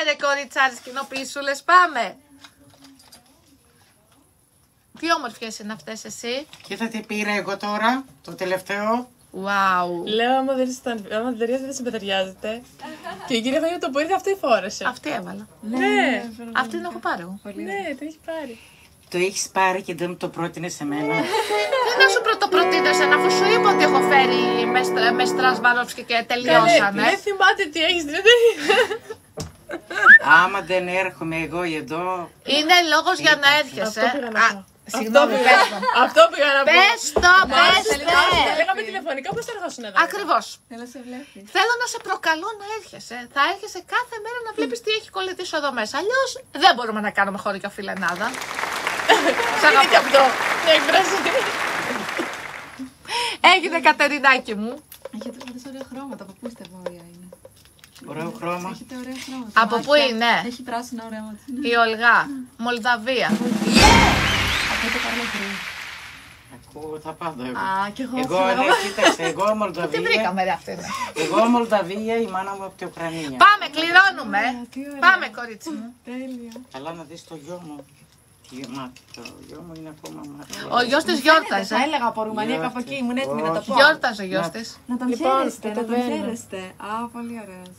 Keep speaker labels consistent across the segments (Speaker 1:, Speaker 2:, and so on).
Speaker 1: ρε κοριτσάρες κοινοποιήσουλες, πάμε. Τι όμορφιες είναι αυτές εσύ.
Speaker 2: Κοίτα τι πήρα εγώ τώρα, το τελευταίο.
Speaker 1: Wow.
Speaker 3: Λέω, άμα δεν ταιριάζει, δεν συμπεταιριάζεται. Και η κυρία Φαγιώτη το που ήρθε αυτή φόρεσε.
Speaker 1: Αυτή έβαλα.
Speaker 3: Ναι,
Speaker 1: Αυτή την έχω πάρει εγώ.
Speaker 3: ναι, την έχει πάρει.
Speaker 2: Το έχεις πάρει και δεν μου το πρότεινες σε μένα.
Speaker 1: Τι να σου πρωτοπροτείνω εσένα, αφού σου είπα ότι έχω φέρει με Στρασβαρόφσκι και τελειώσανε.
Speaker 3: Δεν θυμάται τι έχεις την εταιρεία.
Speaker 2: Άμα δεν έρχομαι εγώ εδώ.
Speaker 1: Είναι λόγος για να έρχεσαι. Συγγνώμη, πες το.
Speaker 3: Αυτό πήγα να πω.
Speaker 1: Πες το, πες το.
Speaker 3: Λέγαμε τηλεφωνικά, πώς θα ερχόσουν εδώ.
Speaker 1: Ακριβώς.
Speaker 4: Θέλω σε βλέπει.
Speaker 1: Θέλω να σε προκαλώ να έρχεσαι. Θα έρχεσαι κάθε μέρα να βλέπεις τι έχει κολλητήσει εδώ μέσα. Αλλιώς δεν μπορούμε να κάνουμε χώρια φιλενάδα.
Speaker 3: Είναι και αυτό. Μια εκφράση.
Speaker 1: Έγινε, Κατερινάκη μου.
Speaker 4: Έχετε πολλές ωραία χρώματα. Από πού είστε βόρεια είναι.
Speaker 2: Ωραίο χρώμα.
Speaker 4: Έχετε ωραία χρώματα.
Speaker 1: Από πού είναι?
Speaker 4: Έχει πράσινα ωραία μάτια.
Speaker 1: Η Ολγά, Μολδαβία.
Speaker 4: Ακούτε πάρα πολύ.
Speaker 2: Ακούω τα πάντα εγώ.
Speaker 4: Α, κι εγώ.
Speaker 2: Εγώ, ναι, κοίταξε, εγώ
Speaker 1: Τι
Speaker 2: Μολδαβία.
Speaker 1: βρήκαμε ρε αυτή.
Speaker 2: Εγώ Μολδαβία, η μάνα μου από την Ουκρανία.
Speaker 1: Πάμε, κληρώνουμε.
Speaker 4: τι ωραία.
Speaker 1: Πάμε, κορίτσι μου.
Speaker 4: Τέλεια.
Speaker 2: Καλά να δεις το γιο μου. Το γιο μου είναι ακόμα μάτια.
Speaker 1: Ο γιος της
Speaker 4: Θα
Speaker 1: γιόρταζε.
Speaker 4: έλεγα από Ρουμανία κάπου εκεί. Ήμουν έτοιμη να το πω.
Speaker 1: Γιόρταζε ο γιος της.
Speaker 4: Να τον
Speaker 3: Λοιπόν,
Speaker 4: χαίρεστε, να τον
Speaker 3: κατεβαίνουμε.
Speaker 4: χαίρεστε. Α, πολύ ωραίος.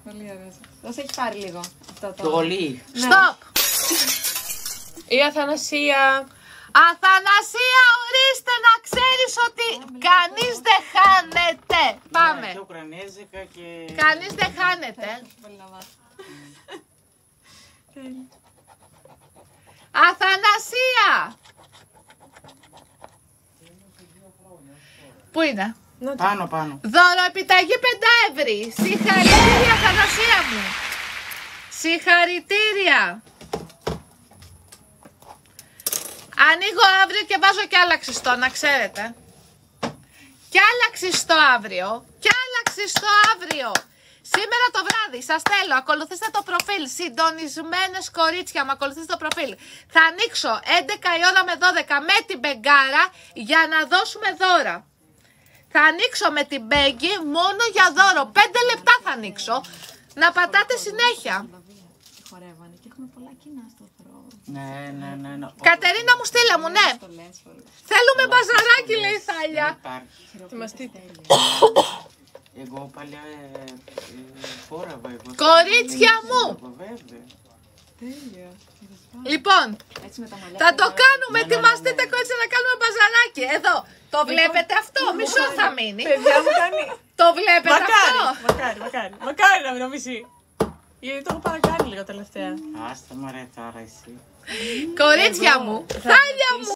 Speaker 4: Πολύ ωραίος. Δώσε έχει πάρει λίγο αυτό το.
Speaker 2: Πολύ.
Speaker 1: Στοπ.
Speaker 3: Η Αθανασία.
Speaker 1: Αθανασία, ορίστε να ξέρεις ότι κανείς δεν χάνεται. Πάμε.
Speaker 2: Και ουκρανέζικα και.
Speaker 1: Κανείς δεν χάνεται.
Speaker 4: Πολύ να μάθω.
Speaker 1: Αθανασία. Πού είναι?
Speaker 2: Πάνω, πάνω.
Speaker 1: Δώρο επιταγή 5 ευρώ. Συγχαρητήρια, Αθανασία μου. Συγχαρητήρια. Ανοίγω αύριο και βάζω κι άλλα ξυστό, να ξέρετε. Κι άλλα ξυστό αύριο. Κι άλλα ξυστό αύριο. Σήμερα το βράδυ σας θέλω, ακολουθήστε το προφίλ. Συντονισμένες κορίτσια μου, ακολουθήστε το προφίλ. Θα ανοίξω 11 η ώρα με 12 με την Μπεγκάρα για να δώσουμε δώρα. Θα ανοίξω με την Μπέγκη μόνο για δώρο. 5 λεπτά θα ανοίξω. Να πατάτε συνέχεια.
Speaker 4: Χορεύανε και έχουμε πολλά κοινά στο θρό.
Speaker 2: Ναι.
Speaker 1: Κατερίνα μου, στείλε μου, ναι.
Speaker 4: Το λες πολύ.
Speaker 1: Θέλουμε μπαζαράκι, λέει η Θάλια.
Speaker 3: Ετοιμαστείτε.
Speaker 2: Εγώ παλιά φόραβα εγώ.
Speaker 1: Κορίτσια μου.
Speaker 2: Βέβαια.
Speaker 4: Τέλεια.
Speaker 1: Λοιπόν,
Speaker 4: Έτσι με τα μαλλιά.
Speaker 1: θα το κάνουμε.
Speaker 2: Ναι.
Speaker 1: Ετοιμαστείτε, κορίτσια, να κάνουμε μπαζαράκι. Εδώ. Το βλέπετε αυτό. Μισό θα μείνει.
Speaker 3: Παιδιά μου κάνει.
Speaker 1: Το βλέπετε αυτό.
Speaker 3: Μακάρι να μην νομίσει. Γιατί το έχω παρακάνει λίγο τελευταία.
Speaker 2: Άστα μωρέ τώρα εσύ.
Speaker 1: Κορίτσια μου. Θάλια μου.